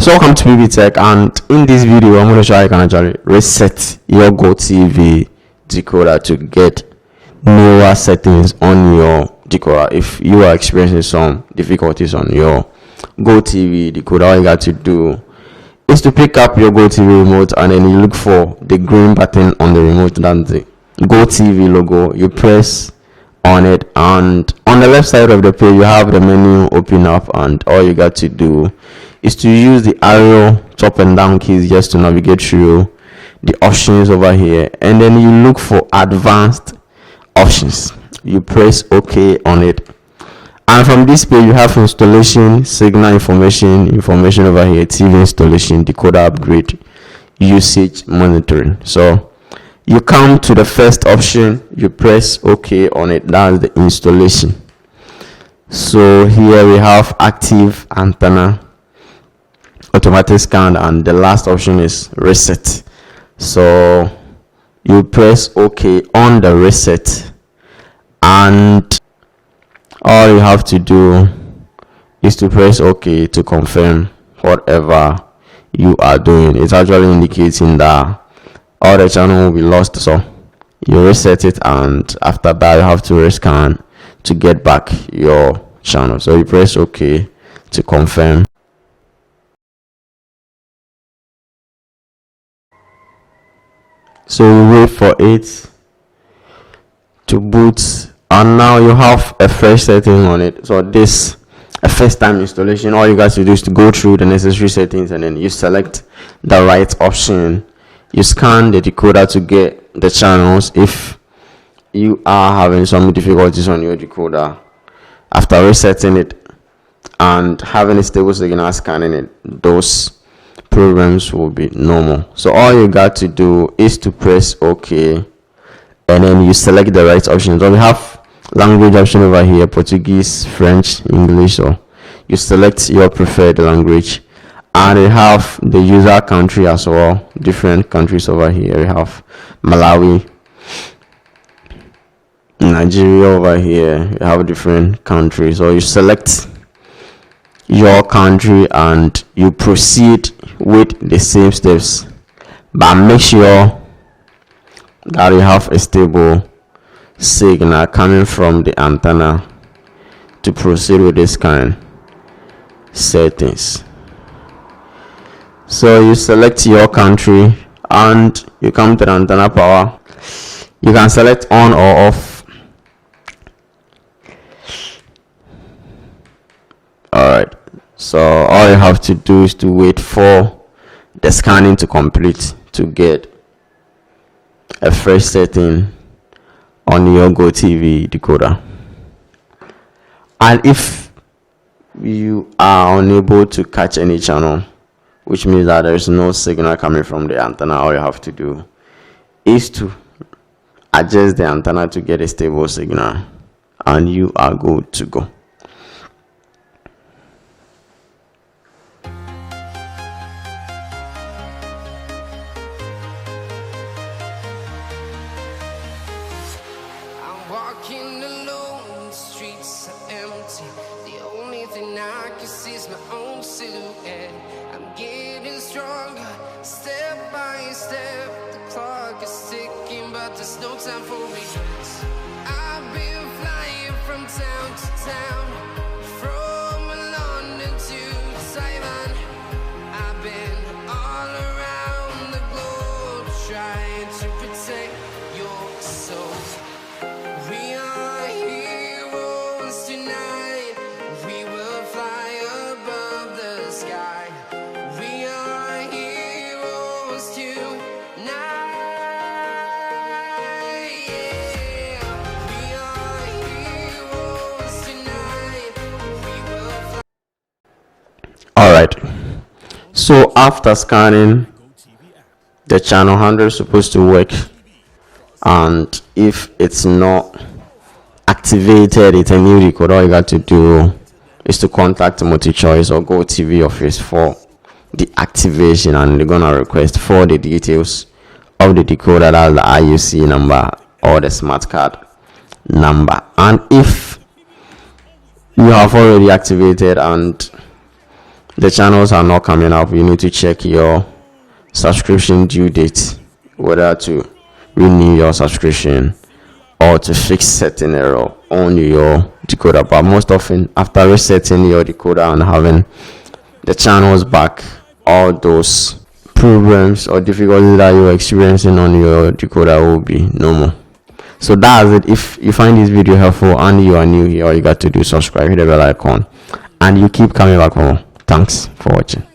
So welcome to Pbteck, and in this video I'm going to show how you can actually reset your Gotv decoder to get newer settings on your decoder. If you are experiencing some difficulties on your Gotv decoder, all you got to do is to pick up your Gotv remote and then you look for the green button on the remote, that's the Gotv logo. You press on it, and on the left side of the page you have the menu open up, and all you got to do is to use the arrow top and down keys just to navigate through the options over here, and then you look for advanced options. You press OK on it, and from this page you have installation, signal information over here, TV installation, decoder upgrade, usage monitoring. So you come to the first option, you press OK on it, that's the installation. So here we have active antenna, automatic scan, and the last option is reset. So you press OK on the reset, and all you have to do is to press OK to confirm whatever you are doing. It's actually indicating that all the channel will be lost, so you reset it, and after that you have to rescan to get back your channel. So you press OK to confirm. So you wait for it to boot, and now you have a fresh setting on it. So this a first time installation, all you guys to do is to go through the necessary settings, and then you select the right option. You scan the decoder to get the channels if you are having some difficulties on your decoder. After resetting it and having a stable signal, scanning it, those programs will be normal. So all you got to do is to press OK, and then you select the right options. So we have language option over here, Portuguese, French, English. So you select your preferred language, and we have the user country as well, different countries over here. We have Malawi, Nigeria over here. We have different countries. So you select your country and you proceed with the same steps, but make sure that you have a stable signal coming from the antenna to proceed with this kind settings. So you select your country and you come to the antenna power. You can select on or off. Alright, so all you have to do is to wait for the scanning to complete to get a fresh setting on your Gotv decoder. And if you are unable to catch any channel, which means that there is no signal coming from the antenna, all you have to do is to adjust the antenna to get a stable signal, and you are good to go. Walking alone, the streets are empty. The only thing I can see is my own silhouette. I'm getting stronger, step by step. The clock is ticking, but there's no time for regrets. I've been flying from town to town, from London to Taiwan. I've been all around the globe trying to protect your soul. We are heroes tonight. We will fly above the sky. We are heroes tonight. Yeah. We are heroes tonight. We will fly. Alright, so after scanning, the channel handle is supposed to work, and if it's not activated, it's a new decoder. All you got to do is to contact MultiChoice or Gotv office for the activation, and they're gonna request for the details of the decoder, that's the IUC number or the smart card number. And if you have already activated and the channels are not coming up, you need to check your subscription due date, whether to renew your subscription or to fix certain error on your decoder. But most often, after resetting your decoder and having the channels back, all those problems or difficulties that you're experiencing on your decoder will be normal. So that's it. If you find this video helpful and you are new here, all you got to do is subscribe, hit the bell icon, and you keep coming back for more. Thanks for watching.